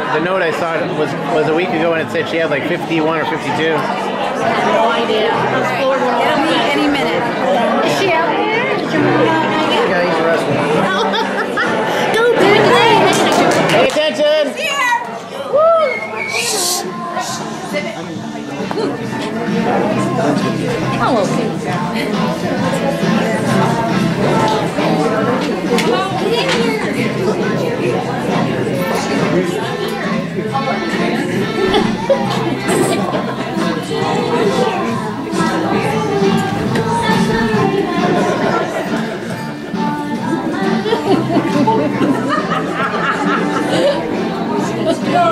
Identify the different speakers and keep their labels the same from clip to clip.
Speaker 1: The note I saw was a week ago, and it said she had like 51 or 52.
Speaker 2: No idea. It'll be any minute. Is she out there?
Speaker 1: Yeah, he's wrestling.
Speaker 2: Go, good play.
Speaker 1: Pay attention!
Speaker 2: Here! Oh, okay. Let's go.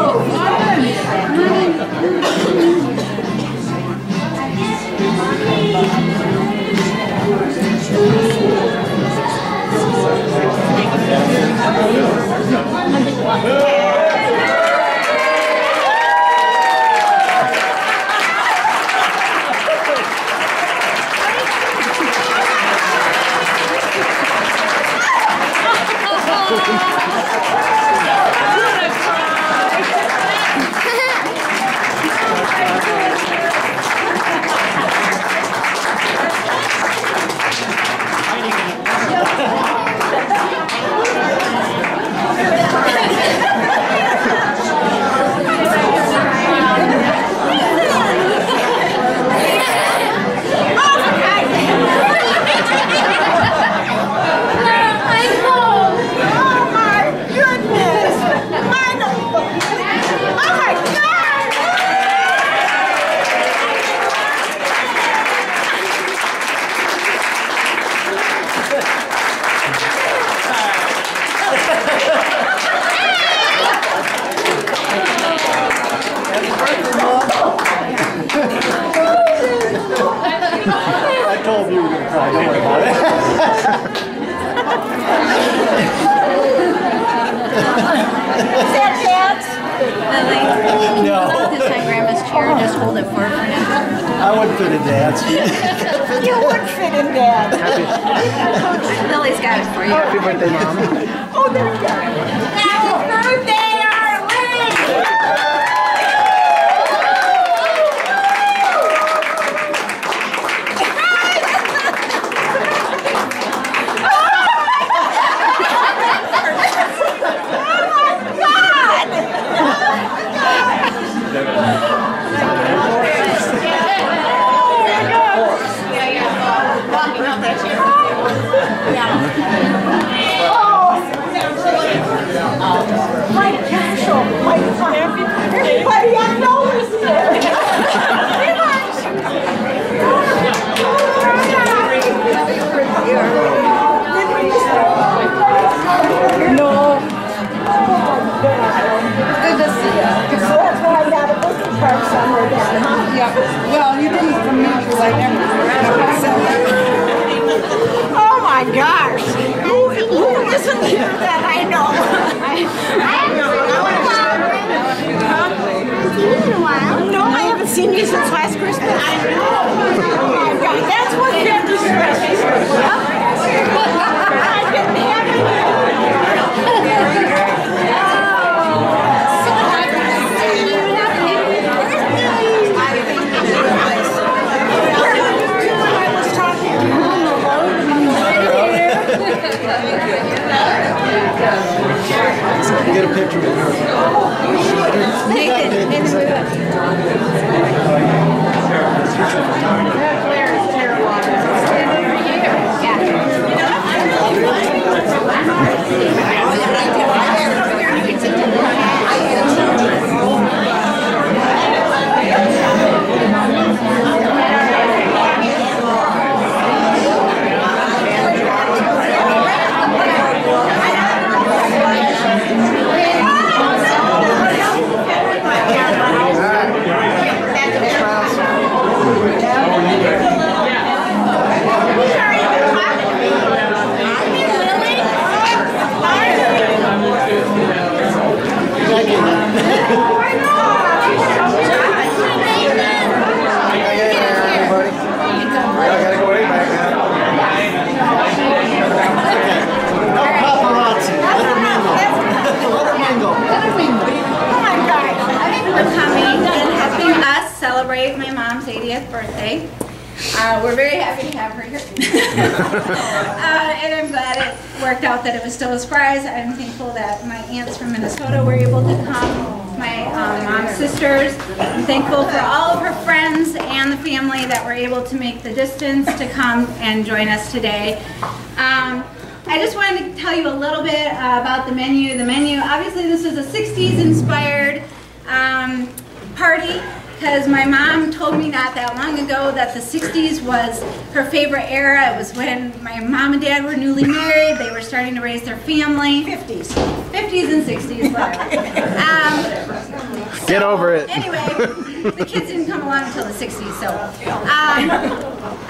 Speaker 3: I told you we were going to cry, don't worry about it.
Speaker 2: Is that dance? Lily?
Speaker 3: No.
Speaker 2: This is my grandma's chair. Just hold it for her for now.
Speaker 3: I wouldn't fit in dance.
Speaker 2: You would fit in dance. Lily's got it for you.
Speaker 1: Happy birthday, Mom.
Speaker 2: Oh, there we go. Happy birthday, Arlene! Everybody I know is here. No. Good to see you. So that's why I got a business card somewhere then, huh?
Speaker 4: Yeah. Well, you didn't come in because I never.
Speaker 2: Oh my gosh! Who isn't here that I know? No, I haven't seen you since last Christmas. Oh my God, that's what kept you stressed. I didn't have it.
Speaker 3: Get a picture with her.
Speaker 2: Nathan
Speaker 5: Celebrate my mom's 80th birthday. We're very happy to have her here. And I'm glad it worked out that it was still a surprise. I'm thankful that my aunts from Minnesota were able to come, my mom's sisters. I'm thankful for all of her friends and the family that were able to make the distance to come and join us today. I just wanted to tell you a little bit about the menu. The menu, obviously this is a 60s inspired party, because my mom told me not that long ago that the 60s was her favorite era. It was when my mom and dad were newly married. They were starting to raise their family. 50s and 60s, whatever.
Speaker 1: Get over it.
Speaker 5: Anyway, the kids didn't come along until the 60s. So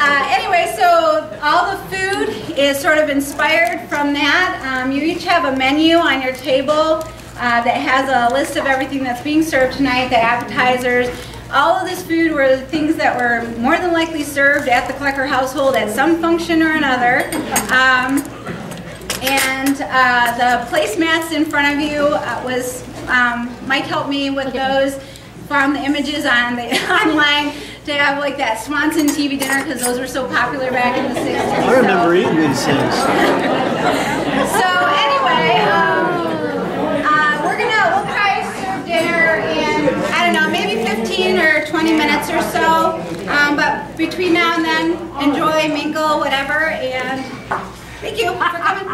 Speaker 5: anyway, so all the food is sort of inspired from that. You each have a menu on your table that has a list of everything that's being served tonight, the appetizers. All of this food were things that were more than likely served at the Klecker household at some function or another. And the placemats in front of you was, Mike helped me with those, found the images on the online to have like that Swanson TV dinner because those were so popular back in the 60s.
Speaker 3: I remember eating these things.
Speaker 5: So anyway, we'll probably serve dinner in, I don't know, maybe 15 or 20 minutes or so. But between now and then, enjoy, mingle, whatever, and thank you for coming.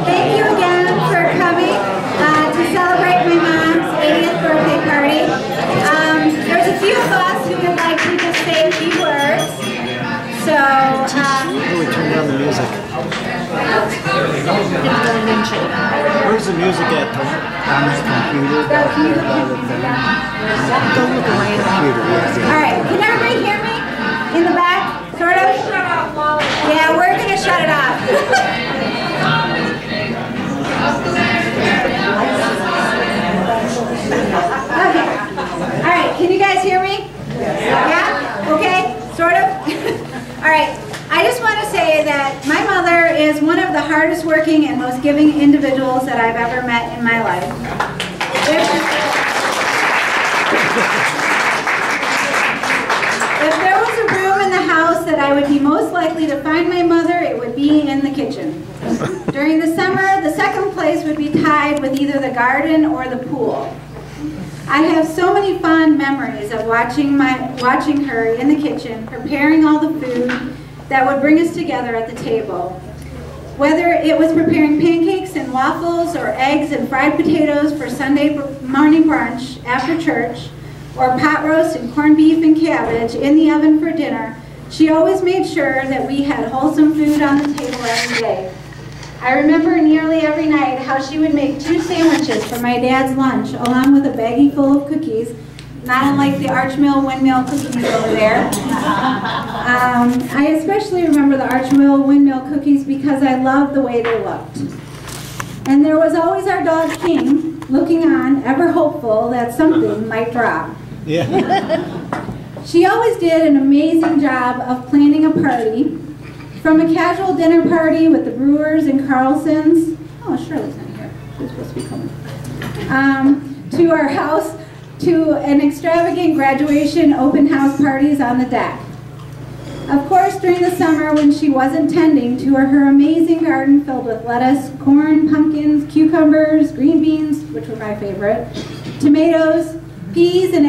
Speaker 5: Thank you again for coming to celebrate my mom's 80th birthday party. There's a few of us who would like to just say a few words. So,
Speaker 3: How do we turn down the music? Where's the music at? On the computer.
Speaker 5: All right, can everybody hear me? In the back, sort of? Yeah, we're going to shut it off. Okay. All right, can you guys hear me? Yeah? Okay? Sort of? All right. I just want to say that my mother is one of the hardest working and most giving individuals that I've ever met in my life. If there was a room in the house that I would be most likely to find my mother, it would be in the kitchen. During the summer, the second place would be tied with either the garden or the pool. I have so many fond memories of watching her in the kitchen, preparing all the food that would bring us together at the table. Whether it was preparing pancakes and waffles or eggs and fried potatoes for Sunday morning brunch after church, or pot roast and corned beef and cabbage in the oven for dinner, she always made sure that we had wholesome food on the table every day. I remember nearly every night how she would make 2 sandwiches for my dad's lunch along with a baggie full of cookies not unlike the Archmill windmill cookies over there. I especially remember the Archmill windmill cookies because I loved the way they looked. And there was always our dog King looking on, ever hopeful that something might drop.
Speaker 3: Yeah.
Speaker 5: She always did an amazing job of planning a party, from a casual dinner party with the Brewers and Carlsons. Oh, Shirley's not here. She's supposed to be coming. To our house, to an extravagant graduation open house parties on the deck. Of course, during the summer when she wasn't tending to her amazing garden filled with lettuce, corn, pumpkins, cucumbers, green beans, which were my favorite, tomatoes, peas, and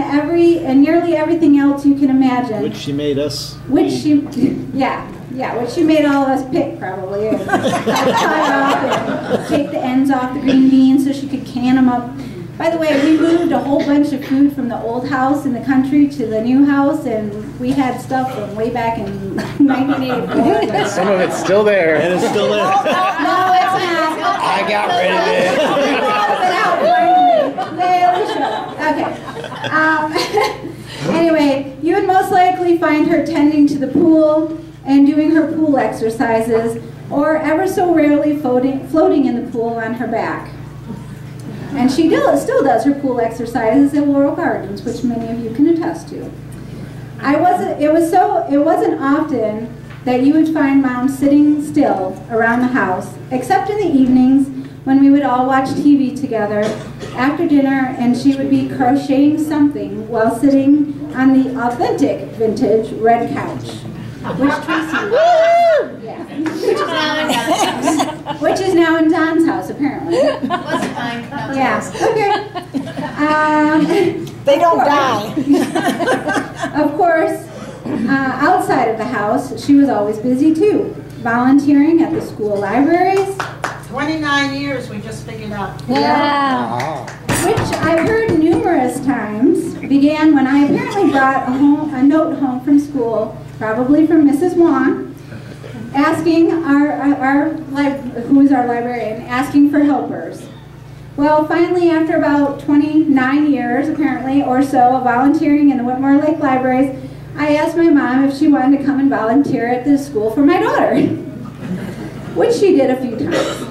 Speaker 5: nearly everything else you can imagine.
Speaker 3: Which she made us.
Speaker 5: Which she made all of us pick probably. And cut off and take the ends off the green beans so she could can them up. By the way, we moved a whole bunch of food from the old house in the country to the new house, and we had stuff from way back in 1984.
Speaker 1: Some of it's still there.
Speaker 3: And it's still there.
Speaker 5: No, it's not.
Speaker 1: I got rid of it.
Speaker 5: Okay. Anyway, you would most likely find her tending to the pool and doing her pool exercises, or ever so rarely floating in the pool on her back. And she still does her pool exercises at Laurel Gardens, which many of you can attest to. It wasn't often that you would find Mom sitting still around the house, except in the evenings when we would all watch TV together after dinner, and she would be crocheting something while sitting on the authentic vintage red couch, which Tracy yeah. Which is now in Don's house, apparently.
Speaker 2: Wasn't mine.
Speaker 5: Yeah. Okay.
Speaker 4: They don't die.
Speaker 5: Of course, outside of the house, she was always busy too, volunteering at the school libraries.
Speaker 4: 29 years, we just figured out.
Speaker 5: Yeah. Which I've heard numerous times began when I apparently brought a note home from school, probably from Mrs. Wong, asking who is our librarian, asking for helpers. Well, finally, after about 29 years, apparently, or so, of volunteering in the Whitmore Lake Libraries, I asked my mom if she wanted to come and volunteer at the school for my daughter, which she did a few times.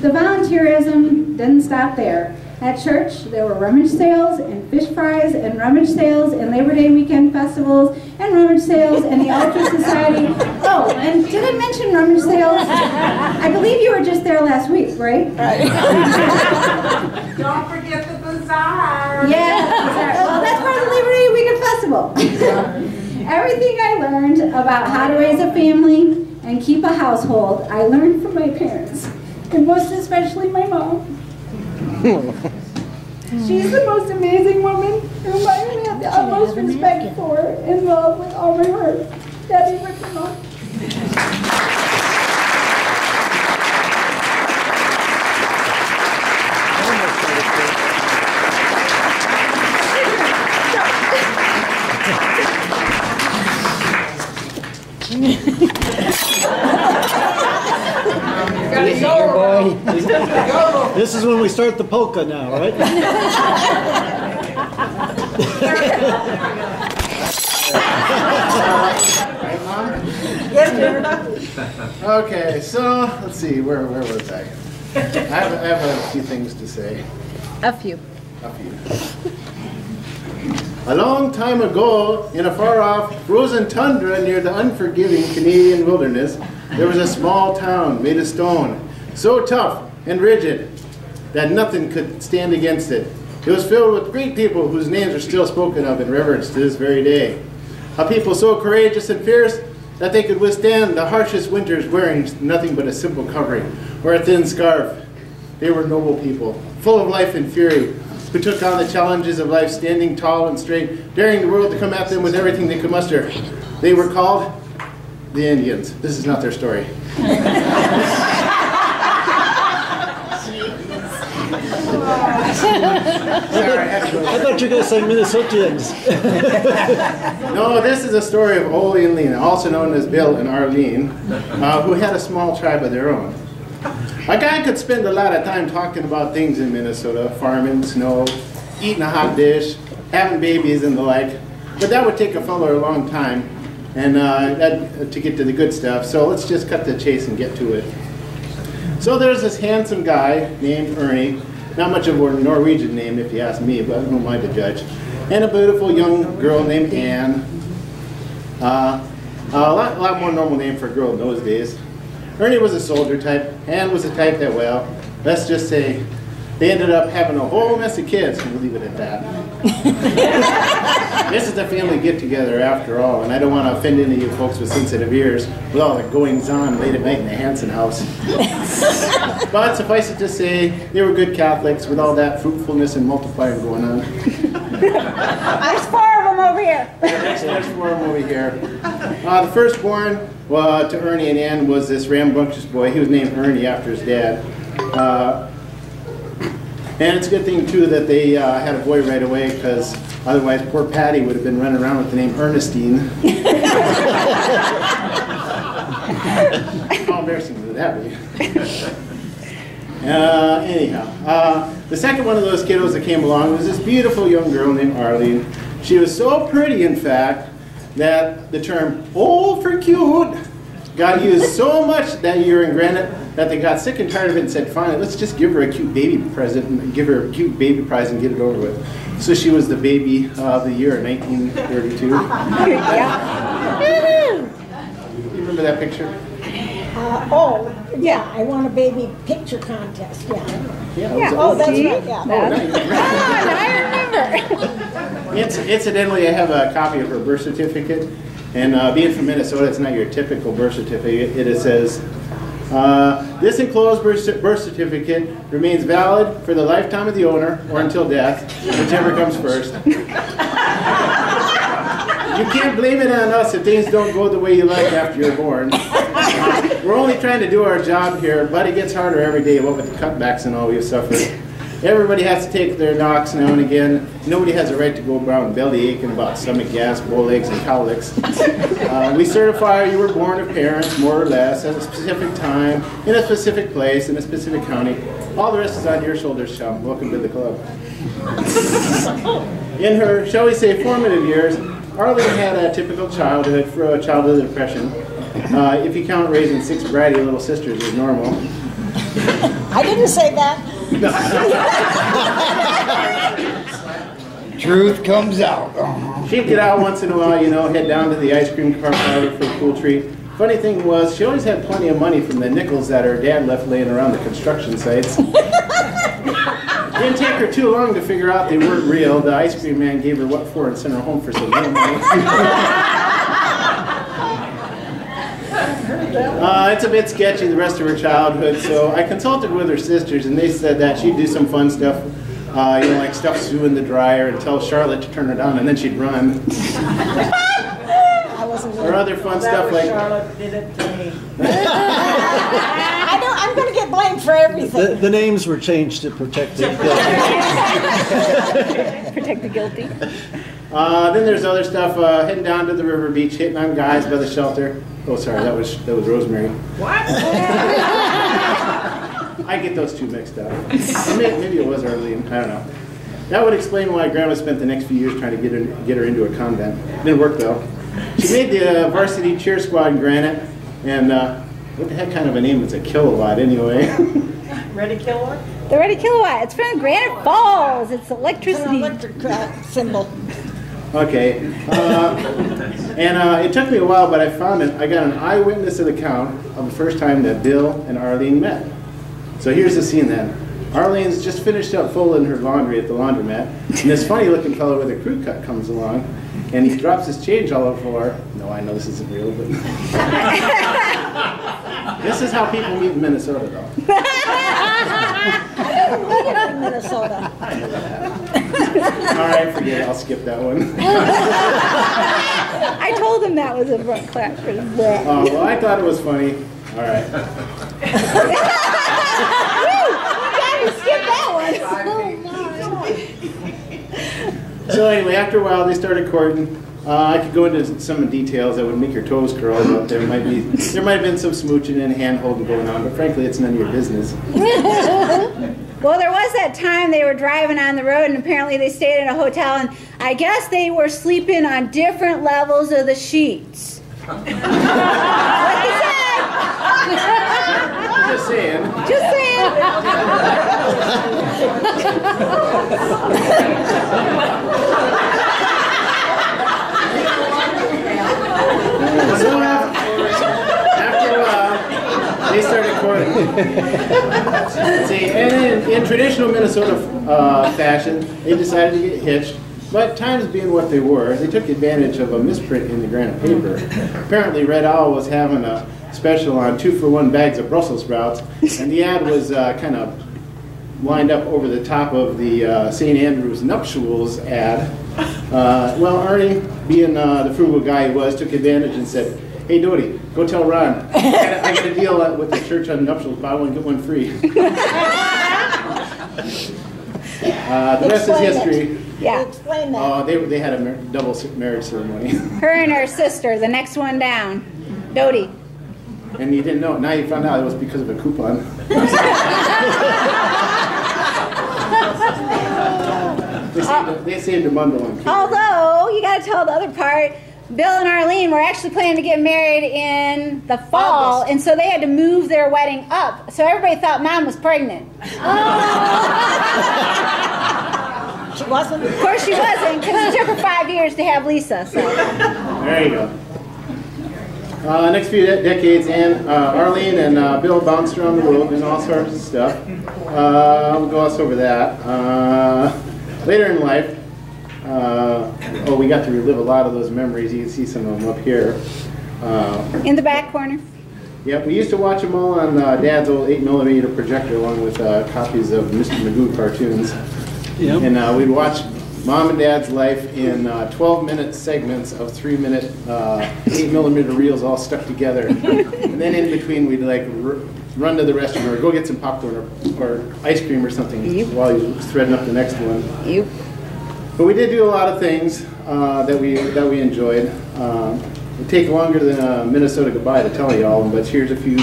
Speaker 5: The volunteerism didn't stop there. At church, there were rummage sales and fish fries and rummage sales and Labor Day weekend festivals and rummage sales and the Ultra Society. Oh, and did I mention rummage sales? I believe you were just there last week, right?
Speaker 4: Don't forget the bazaar.
Speaker 5: Yeah, well, that's part of the Labor Day weekend festival. Everything I learned about how to raise a family and keep a household, I learned from my parents, and most especially my mom. She's the most amazing woman whom I have the utmost respect for and love with all my heart. Debbie, with your mom.
Speaker 3: This is when we start the polka now, right?
Speaker 1: Okay, so let's see, where was I? I have a few things to say.
Speaker 2: A few.
Speaker 1: A long time ago, in a far-off frozen tundra near the unforgiving Canadian wilderness, there was a small town made of stone, so tough and rigid that nothing could stand against it. It was filled with great people whose names are still spoken of in reverence to this very day. A people so courageous and fierce that they could withstand the harshest winters wearing nothing but a simple covering or a thin scarf. They were noble people, full of life and fury, who took on the challenges of life standing tall and straight, daring the world to come at them with everything they could muster. They were called the Indians. This is not their story.
Speaker 3: I thought you were going to say Minnesotans.
Speaker 1: No, this is a story of Ole and Lena, also known as Bill and Arlene, who had a small tribe of their own. A guy could spend a lot of time talking about things in Minnesota, farming, snow, eating a hot dish, having babies and the like. But that would take a fella a long time, and to get to the good stuff. So let's just cut to the chase and get to it. So there's this handsome guy named Ernie, not much of a Norwegian name if you ask me, but I don't mind to judge, and a beautiful young girl named Anne. A lot more normal name for a girl in those days. Ernie was a soldier type, Anne was the type that, well, let's just say they ended up having a whole mess of kids, and we'll leave it at that. This is a family get-together after all, and I don't want to offend any of you folks with sensitive ears with all the goings-on late at night in the Hanson house. But suffice it to say, they were good Catholics with all that fruitfulness and multiplying going on.
Speaker 2: There's 4 of them over here.
Speaker 1: There's 4 of them over here. The firstborn to Ernie and Ann was this rambunctious boy. He was named Ernie after his dad. And it's a good thing, too, that they had a boy right away, because otherwise poor Patty would have been running around with the name Ernestine. How embarrassing would that be? Anyhow, the second one of those kiddos that came along was this beautiful young girl named Arlene. She was so pretty, in fact, that the term "old for cute" got used so much that year in Granite that they got sick and tired of it and said, fine, let's just give her a cute baby present and give her a cute baby prize and get it over with. So she was the baby of the year in 1932. You remember that picture?
Speaker 2: Oh, yeah, I won a baby picture contest, yeah.
Speaker 1: Oh,
Speaker 2: that's right, yeah.
Speaker 5: I remember.
Speaker 1: Incidentally, I have a copy of her birth certificate. And being from Minnesota, it's not your typical birth certificate. It says, this enclosed birth certificate remains valid for the lifetime of the owner or until death, whichever comes first. You can't blame it on us if things don't go the way you like after you're born. We're only trying to do our job here, but it gets harder every day, what with the cutbacks and all we've suffered. Everybody has to take their knocks now and again. Nobody has a right to go around belly aching about stomach gas, bow aches, and cowlicks. We certify you were born of parents, more or less, at a specific time, in a specific place, in a specific county. All the rest is on your shoulders, chum. Welcome to the club. In her, shall we say, formative years, Arlene had a typical childhood for a childhood depression. If you count raising 6 bratty little sisters as normal.
Speaker 2: I didn't say that.
Speaker 6: Truth comes out.
Speaker 1: She'd get out once in a while, you know, head down to the ice cream car parlor for a cool treat. Funny thing was, she always had plenty of money from the nickels that her dad left laying around the construction sites. Didn't take her too long to figure out they weren't real. The ice cream man gave her what for and sent her home for some real money. It's a bit sketchy, the rest of her childhood, so I consulted with her sisters, and they said that she'd do some fun stuff, you know, like stuff Sue in the dryer and tell Charlotte to turn it on, and then she'd run. Or other fun stuff like...
Speaker 4: Charlotte did it to me.
Speaker 2: I'm going to get blamed for everything.
Speaker 3: The names were changed to protect the guilty.
Speaker 5: Protect the guilty.
Speaker 1: Then there's other stuff, heading down to the river beach, hitting on guys by the shelter. Oh, sorry, that was Rosemary.
Speaker 4: What?
Speaker 1: I get those two mixed up. Maybe it was Arlene, I don't know. That would explain why Grandma spent the next few years trying to get her into a convent. Didn't work though. She made the varsity cheer squad in Granite, and what the heck kind of a name is a kilowatt anyway?
Speaker 4: Ready kilowatt?
Speaker 5: The Ready Kilowatt. It's from Granite Falls. It's
Speaker 2: It's an
Speaker 5: electricity.
Speaker 2: electric symbol.
Speaker 1: Okay, and it took me a while, but I found it. I got an eyewitness account of the first time that Bill and Arlene met. So here's the scene then. Arlene's just finished up folding her laundry at the laundromat, and this funny-looking fellow with a crew cut comes along, and he drops his change all over the floor. No, I know this isn't real, but this is how people meet in Minnesota, though.
Speaker 2: I didn't meet it in Minnesota.
Speaker 1: I know that. All right, forget it. I'll skip that one.
Speaker 5: I told him that was a clap for the breath.
Speaker 1: Oh, well, I thought it was funny. All right.
Speaker 2: You skipped that one.
Speaker 1: So anyway, after a while, they started courting. I could go into some details that would make your toes curl, but there might have been some smooching and hand-holding going on, but frankly, it's none of your business.
Speaker 5: Well, there was that time they were driving on the road, and apparently they stayed in a hotel, and I guess they were sleeping on different levels of the sheets. What he said?
Speaker 1: Just saying.
Speaker 5: Just saying.
Speaker 1: So after a while, they started courting. See, and in traditional Minnesota fashion, they decided to get hitched. But times being what they were, they took advantage of a misprint in the Granite paper. Apparently, Red Owl was having a special on 2-for-1 bags of Brussels sprouts, and the ad was kind of lined up over the top of the St. Andrew's nuptials ad. Well, Arnie, being the frugal guy he was, took advantage and said, "Hey, Dodie, go tell Ron. I got a deal with the church on nuptials, buy one, get one free." The rest is history.
Speaker 5: Yeah.
Speaker 2: Explain that.
Speaker 1: They had a double marriage ceremony.
Speaker 5: Her and her sister, the next one down, Dodie.
Speaker 1: And you didn't know it. Now you found out it was because of a coupon. They saved a bundle on coupon.
Speaker 5: Although, you got to tell the other part, Bill and Arlene were actually planning to get married in the fall, and so they had to move their wedding up. So everybody thought Mom was pregnant.
Speaker 2: She wasn't?
Speaker 5: Of course she wasn't, because it took her 5 years to have Lisa. So.
Speaker 1: There you go. Next few decades, Arlene and Bill bounced around the world and all sorts of stuff. We'll gloss over that. Later in life, we got to relive a lot of those memories. You can see some of them up here.
Speaker 5: In the back corner.
Speaker 1: Yep, we used to watch them all on Dad's old 8mm projector along with copies of Mr. Magoo cartoons. Yep. And we'd watch Mom and Dad's life in 12-minute segments of 3-minute 8mm reels all stuck together. And then in between we'd like run to the restroom or go get some popcorn or ice cream or something while he was threading up the next one.
Speaker 5: Yep.
Speaker 1: But we did do a lot of things that we enjoyed. It'd take longer than a Minnesota goodbye to tell you all of them, but here's a few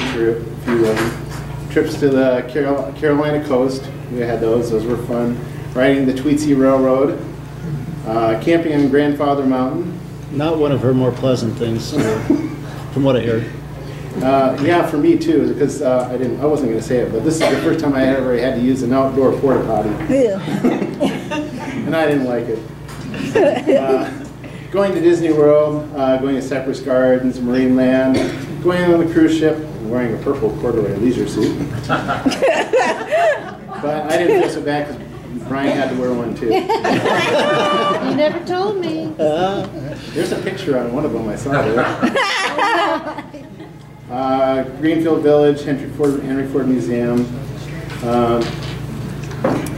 Speaker 1: trips to the Carolina coast. We had those were fun. Riding the Tweetsie Railroad, camping on Grandfather Mountain.
Speaker 3: Not one of her more pleasant things, from what I heard.
Speaker 1: Yeah, for me too, because I wasn't going to say it, but this is the first time I ever had to use an outdoor porta potty, and I didn't like it. Going to Disney World, going to Cypress Gardens, Marineland, going on the cruise ship, wearing a purple corduroy leisure suit. But I didn't feel so bad because Brian had to wear one too.
Speaker 2: You never told me.
Speaker 1: There's a picture on one of them I saw there. Greenfield Village, Henry Ford Museum.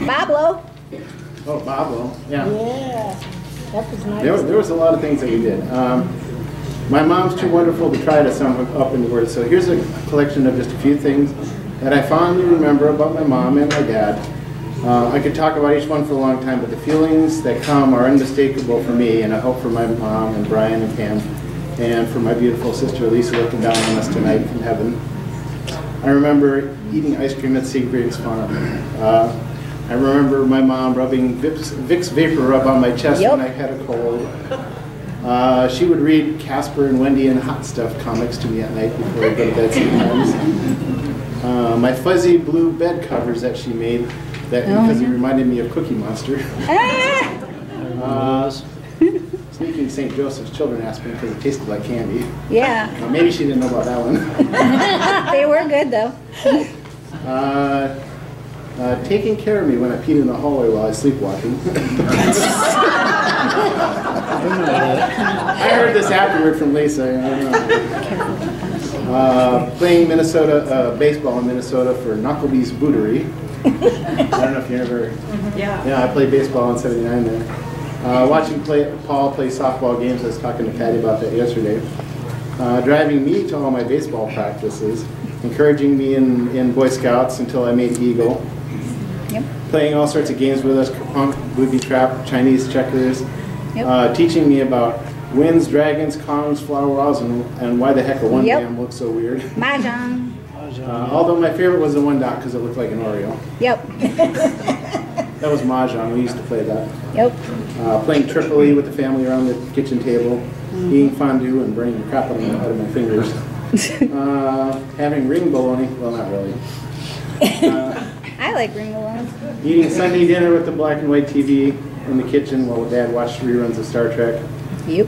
Speaker 5: Bablo.
Speaker 1: Oh, Bablo, yeah.
Speaker 2: Yeah, that was nice.
Speaker 1: There was a lot of things that we did. My mom's too wonderful to try to sum up in words, so here's a collection of just a few things that I fondly remember about my mom and my dad. I could talk about each one for a long time, but the feelings that come are unmistakable for me, and I hope for my mom and Brian and Pam, and for my beautiful sister Lisa looking down on us tonight from heaven. I remember eating ice cream at Siegfried's farm. I remember my mom rubbing Vicks Vapor Rub on my chest when I had a cold. She would read Casper and Wendy and Hot Stuff comics to me at night before I go to bed sometimes. My fuzzy blue bed covers that she made, because it reminded me of Cookie Monster. Sneaking St. Joseph's Children aspirin because it tasted like candy.
Speaker 5: Yeah.
Speaker 1: Maybe she didn't know about that one.
Speaker 5: They were good though.
Speaker 1: Taking care of me when I peed in the hallway while I was sleepwalking. I heard this afterward from Lisa. I don't know. Playing Minnesota baseball in Minnesota for Knucklebee's Bootery. I don't know if you ever. Yeah, I played baseball in '79 there. Watching Paul play softball games. I was talking to Patty about that yesterday. Driving me to all my baseball practices, encouraging me in Boy Scouts until I made Eagle.
Speaker 5: Yep.
Speaker 1: Playing all sorts of games with us, punk, booby trap, Chinese checkers. Yep. Teaching me about winds, dragons, kongs, flower walls, and why the heck a one-dam looks so weird.
Speaker 5: Mahjong.
Speaker 1: Although my favorite was the one dot because it looked like an Oreo.
Speaker 2: Yep.
Speaker 1: That was Mahjong. We used to play that.
Speaker 2: Yep.
Speaker 1: Playing Tripoli with the family around the kitchen table, eating fondue and burning the crap out of my fingers. Having ring bologna. Well, not really.
Speaker 2: I like ring balloons.
Speaker 1: Eating Sunday dinner with the black and white TV in the kitchen while Dad watched reruns of Star Trek.
Speaker 2: Yep.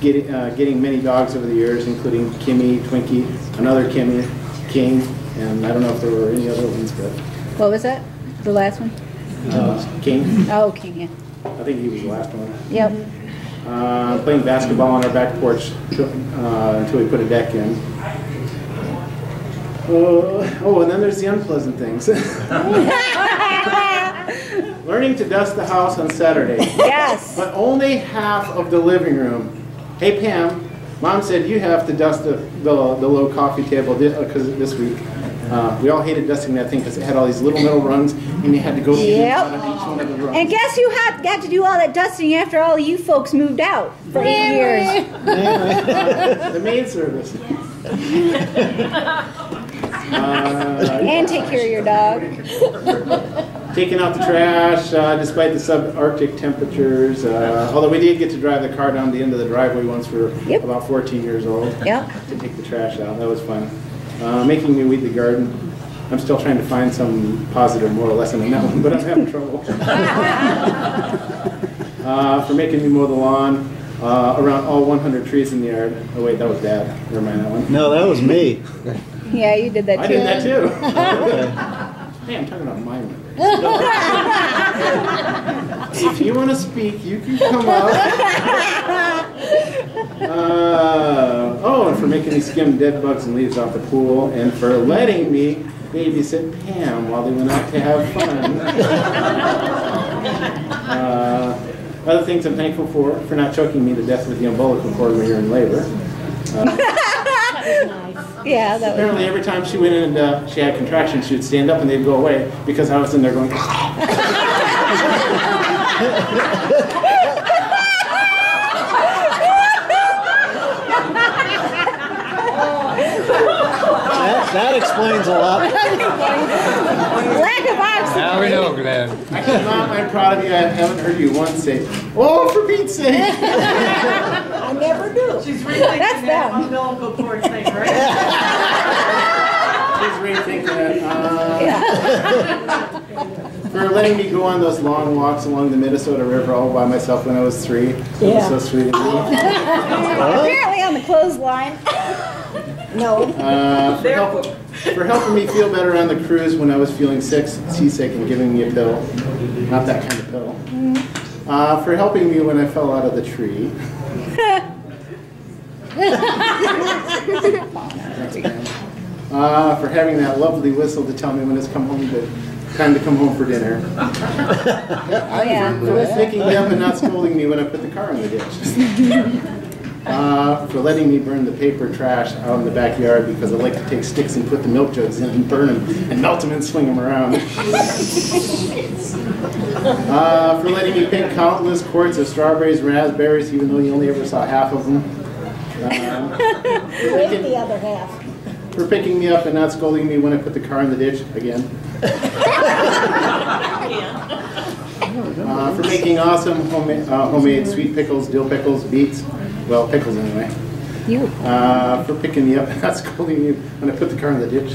Speaker 1: Getting many dogs over the years, including Kimmy, Twinkie, another Kimmy, King, and I don't know if there were any other ones, but...
Speaker 2: What was that? The last one?
Speaker 1: King.
Speaker 2: Oh, King, yeah.
Speaker 1: I think he was the last one.
Speaker 2: Yep.
Speaker 1: Playing basketball on our back porch until we put a deck in. And then there's the unpleasant things. Learning to dust the house on Saturday.
Speaker 2: Yes.
Speaker 1: But only half of the living room. Hey Pam, Mom said you have to dust the low coffee table because this week. We all hated dusting that thing because it had all these little metal rungs and you had to go through each one of the rungs.
Speaker 2: And guess who got to do all that dusting after all of you folks moved out for 8 years?
Speaker 1: The maid service.
Speaker 2: And take care of your dog.
Speaker 1: Taking out the trash despite the subarctic temperatures. Although we did get to drive the car down the end of the driveway once we were about 14 years old to take the trash out. That was fun. Making me weed the garden. I'm still trying to find some positive moral lesson in that one, but I'm having trouble. For making me mow the lawn around all 100 trees in the yard. Oh wait, that was Dad. Never mind that one.
Speaker 3: No, that was me.
Speaker 2: Yeah, you did that too.
Speaker 1: I did that too. Hey, I'm talking about my memories. If you want to speak, you can come up. And for making me skim dead bugs and leaves off the pool, and for letting me babysit Pam while they went out to have fun. Other things I'm thankful for not choking me to death with the umbilical cord when you're in labor.
Speaker 2: Yeah, that was
Speaker 1: apparently every time she went in and she had contractions, she would stand up and they'd go away because I was in there going.
Speaker 3: That explains a lot.
Speaker 2: Lack of oxygen.
Speaker 6: Now we know, Glenn.
Speaker 1: Actually, Mom, I'm proud of you. I haven't heard you once say, "Oh, for Pete's sake!"
Speaker 4: I never do.
Speaker 7: She's rethinking
Speaker 2: That's
Speaker 7: that
Speaker 2: them.
Speaker 7: umbilical cord thing, right?
Speaker 1: She's rethinking it. For letting me go on those long walks along the Minnesota River all by myself when I was 3. That was so sweet of me.
Speaker 2: Apparently on the clothesline. No.
Speaker 1: For helping me feel better on the cruise when I was feeling seasick and giving me a pill. Not that kind of pill. For helping me when I fell out of the tree. For having that lovely whistle to tell me when it's time to come home for dinner.
Speaker 2: Oh yeah.
Speaker 1: For picking me up and not scolding me when I put the car in the ditch. For letting me burn the paper trash out in the backyard because I like to take sticks and put the milk jugs in and burn them and melt them and swing them around. For letting me pick countless quarts of strawberries and raspberries even though you only ever saw half of them.
Speaker 4: With the other half.
Speaker 1: For picking me up and not scolding me when I put the car in the ditch again. For making awesome homemade sweet pickles, dill pickles, beets. Well, pickles anyway.
Speaker 2: You.
Speaker 1: For picking me up and not scolding me when I put the car in the ditch.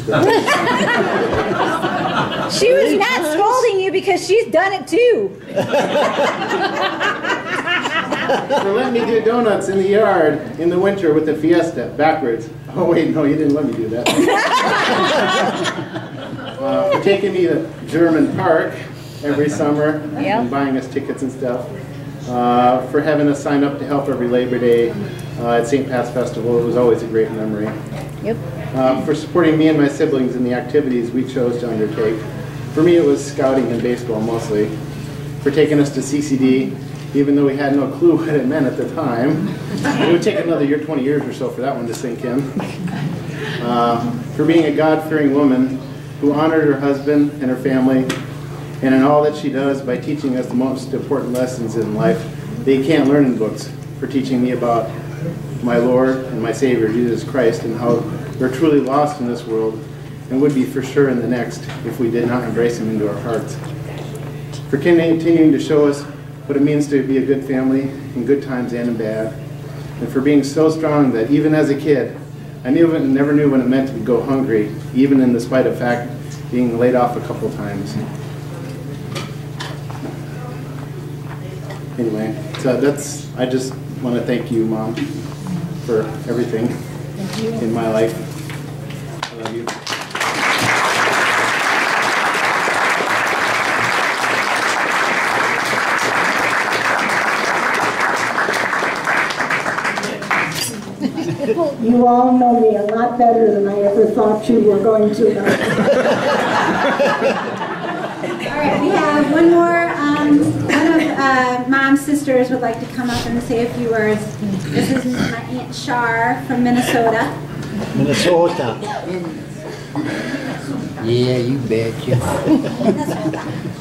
Speaker 2: She was not scolding you because she's done it too.
Speaker 1: For letting me do donuts in the yard in the winter with the Fiesta backwards. Oh wait, no, you didn't let me do that. For taking me to German Park every summer and buying us tickets and stuff. For having us sign up to help every Labor Day at St. Pat's Festival. It was always a great memory.
Speaker 2: Yep.
Speaker 1: For supporting me and my siblings in the activities we chose to undertake. For me it was scouting and baseball mostly. For taking us to CCD, even though we had no clue what it meant at the time. It would take another 20 years or so for that one to sink in. For being a God-fearing woman who honored her husband and her family and in all that she does by teaching us the most important lessons in life that you can't learn in books. For teaching me about my Lord and my Savior, Jesus Christ, and how we're truly lost in this world and would be for sure in the next if we did not embrace Him into our hearts. For continuing to show us what it means to be a good family in good times and in bad, and for being so strong that even as a kid, I never knew what it meant to go hungry, even in the spite of fact being laid off a couple times. Anyway, so I just want to thank you, Mom, for everything in my life. I love you.
Speaker 6: You all know me a lot better than I ever thought you were going to know.
Speaker 5: All right, we have one more. One of Mom's sisters would like to come up and say a few words. This is my Aunt Shar from Minnesota.
Speaker 3: Minnesota.
Speaker 7: Yeah, you betcha.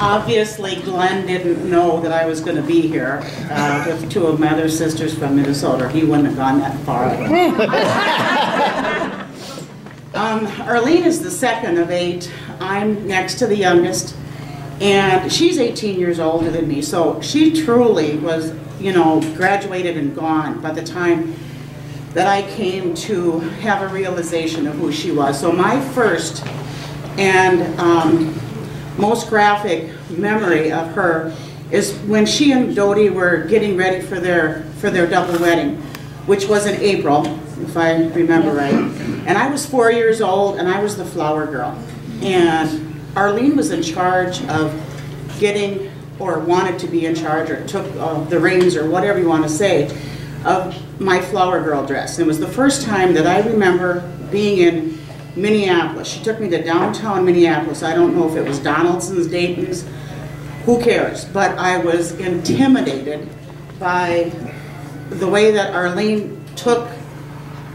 Speaker 4: Obviously, Glenn didn't know that I was going to be here with two of my other sisters from Minnesota. He wouldn't have gone that far. Arlene is the second of 8. I'm next to the youngest. And she's 18 years older than me, so she truly was, graduated and gone by the time that I came to have a realization of who she was. So my first and most graphic memory of her is when she and Dodie were getting ready for their double wedding, which was in April, if I remember right. And I was 4 years old, and I was the flower girl. And Arlene was in charge of getting, or wanted to be in charge, or took the reins, or whatever you want to say, of my flower girl dress. And it was the first time that I remember being in Minneapolis. She took me to downtown Minneapolis. I don't know if it was Donaldson's, Dayton's, who cares? But I was intimidated by the way that Arlene took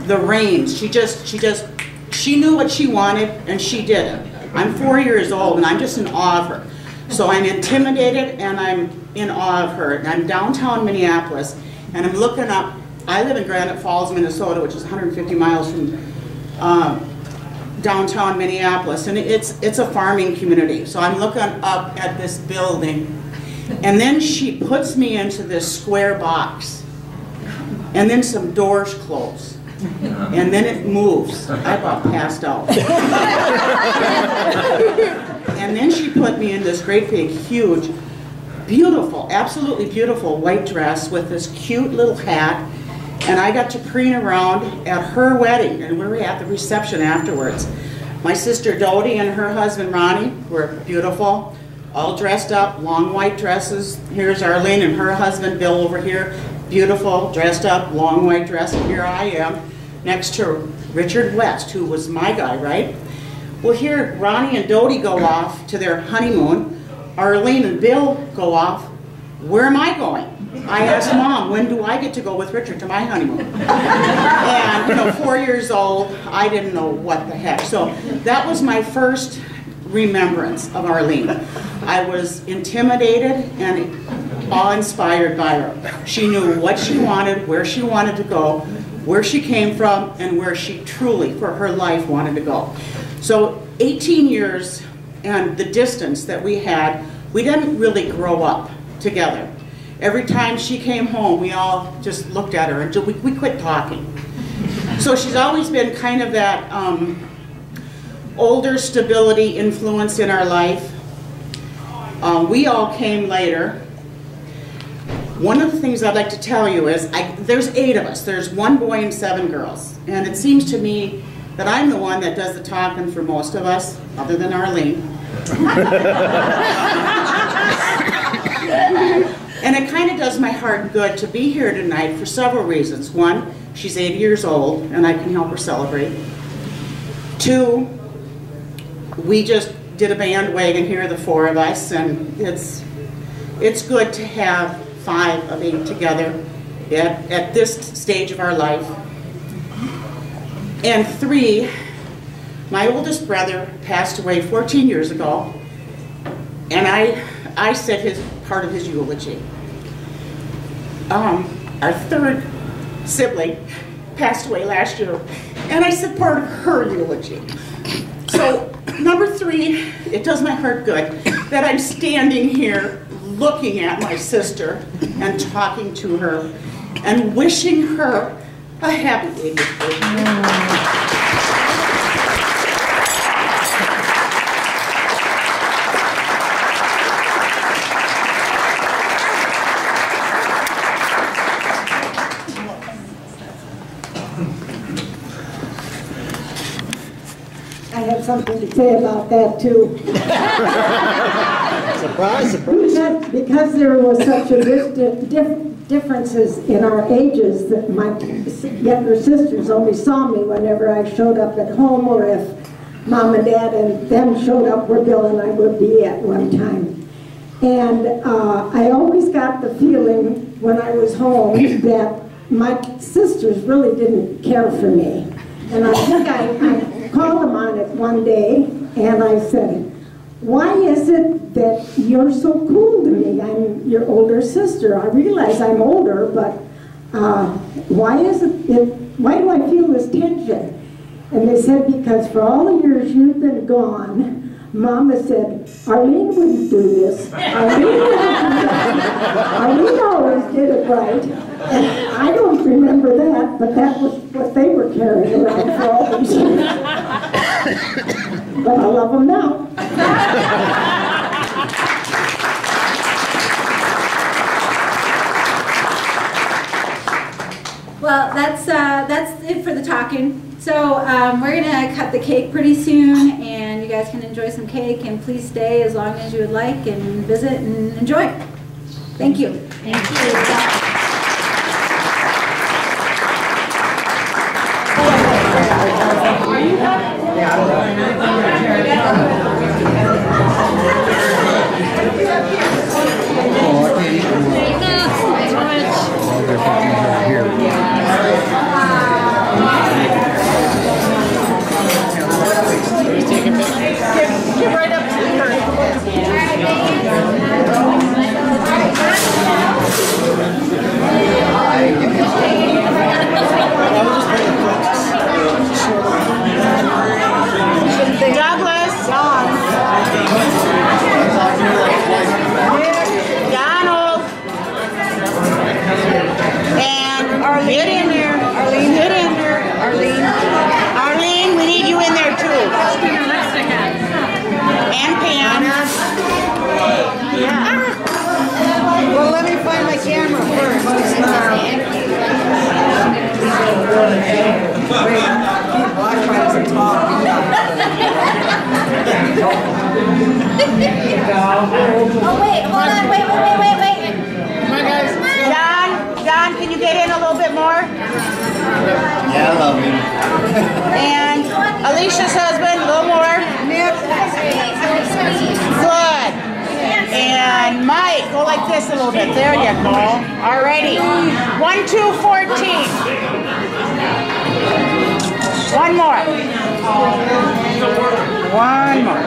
Speaker 4: the reins. She knew what she wanted, and she did it. I'm 4 years old, and I'm just in awe of her. So I'm intimidated, and I'm in awe of her. And I'm downtown Minneapolis, and I'm looking up. I live in Granite Falls, Minnesota, which is 150 miles from downtown Minneapolis, and it's a farming community. So I'm looking up at this building, and then she puts me into this square box, and then some doors close. And then it moves. I about passed out. And then she put me in this great big, huge, beautiful, absolutely beautiful white dress with this cute little hat. And I got to preen around at her wedding, and we were at the reception afterwards. My sister Dodie and her husband Ronnie were beautiful, all dressed up, long white dresses. Here's Arlene and her husband Bill over here. Beautiful, dressed up, long white dress, and here I am next to Richard West, who was my guy, right? Well, here Ronnie and Dodie go off to their honeymoon. Arlene and Bill go off. Where am I going? I asked Mom, when do I get to go with Richard to my honeymoon? And 4 years old, I didn't know what the heck. So that was my first remembrance of Arlene. I was intimidated and awe-inspired by her. She knew what she wanted, where she wanted to go, where she came from, and where she truly, for her life, wanted to go. So 18 years and the distance that we had, we didn't really grow up together. Every time she came home, we all just looked at her until we quit talking. So she's always been kind of that older stability influence in our life. We all came later. One of the things I'd like to tell you is, there's 8 of us. There's 1 boy and 7 girls. And it seems to me that I'm the one that does the talking for most of us, other than Arlene. And it kind of does my heart good to be here tonight for several reasons. 1, she's 80 years old, and I can help her celebrate. 2, we just did a bandwagon here, the 4 of us, and it's good to have 5 of 8 together at this stage of our life. And 3, my oldest brother passed away 14 years ago, and I said part of his eulogy. Our 3rd sibling passed away last year, And I said part of her eulogy. So, number 3, it does my heart good that I'm standing here looking at my sister and talking to her and wishing her a happy 80th birthday.
Speaker 6: I have something to say about that too.
Speaker 3: Surprise, surprise.
Speaker 6: Because there was such a differences in our ages that my younger sisters only saw me whenever I showed up at home, or if Mom and Dad and them showed up where Bill and I would be at one time. And I always got the feeling when I was home that my sisters really didn't care for me. And I think I called them on it one day, and I said, why is it that you're so cool to me? I'm your older sister. I realize I'm older, but why do I feel this tension? And they said, because for all the years you've been gone, Mama said, Arlene wouldn't do this. Arlene wouldn't do that. Arlene always did it right. And I don't remember that, but that was what they were carrying around for all these years. But I love them now.
Speaker 5: Well, that's it for the talking. So we're gonna cut the cake pretty soon, and you guys can enjoy some cake. And please stay as long as you would like and visit and enjoy. Thank you. Thank you.
Speaker 4: Get right up to Douglas, Donald, and Arlene. Get in there. Arlene, get in there. Arlene, we need you in there too. And Pam. Yeah. Well, let me find my camera first.
Speaker 5: Oh wait, hold on, wait.
Speaker 4: Come on, guys. John, can you get in a little bit more?
Speaker 3: Yeah, I love you.
Speaker 4: And Alicia's husband, a little more. Good. And Mike, go like this a little bit. There you go. Alrighty. 1, 2, 14. One more. One more.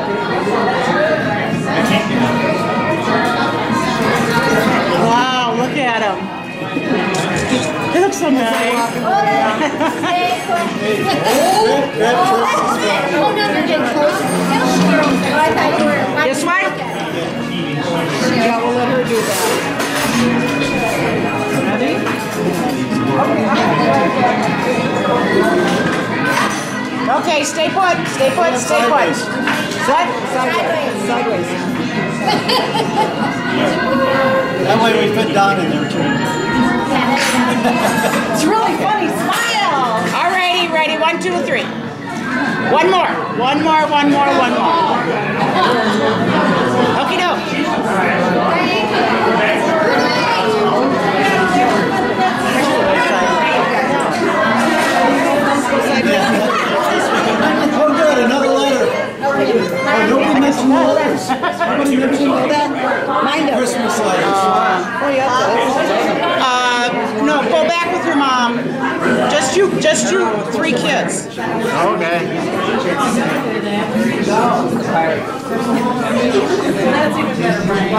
Speaker 4: Wow, look at him. He looks so nice. This one? Yeah, we'll let her do that. Ready? Okay, stay put. What? Sideways.
Speaker 3: That way we fit Don in there too.
Speaker 4: It's really funny. Smile. Alrighty, ready. 1, 2, 3. One more. Okie doke.
Speaker 3: Oh, good. Another letter. Nobody mentioned the letters. Nobody mentioned that. Christmas letters.
Speaker 4: No, go back with your mom. Just you 3 kids.
Speaker 1: Okay.
Speaker 4: That's even better, Brian.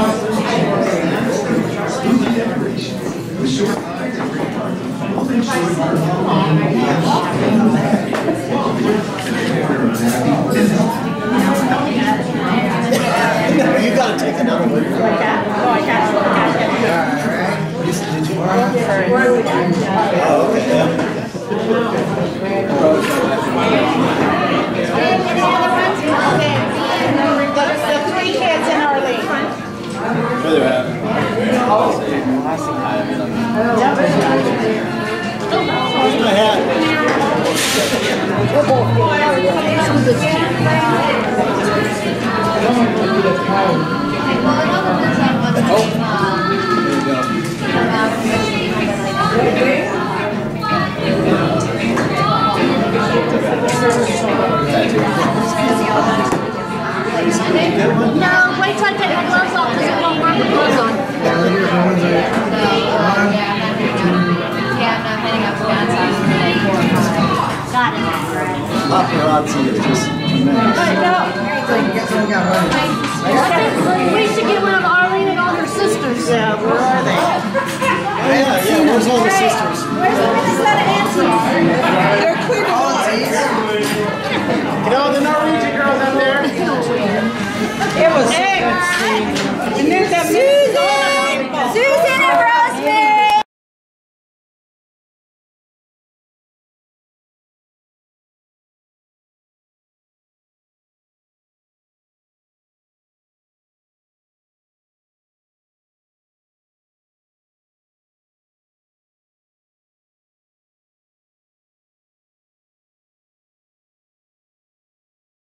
Speaker 2: with this kid. No, wait till I take my gloves off because it won't work with gloves on. Got it.
Speaker 3: Paparazzi is just tremendous.
Speaker 2: We should get one of Arlene and all her sisters.
Speaker 4: Yeah, where are they?
Speaker 3: Yeah, where's all the sisters?
Speaker 2: Where's the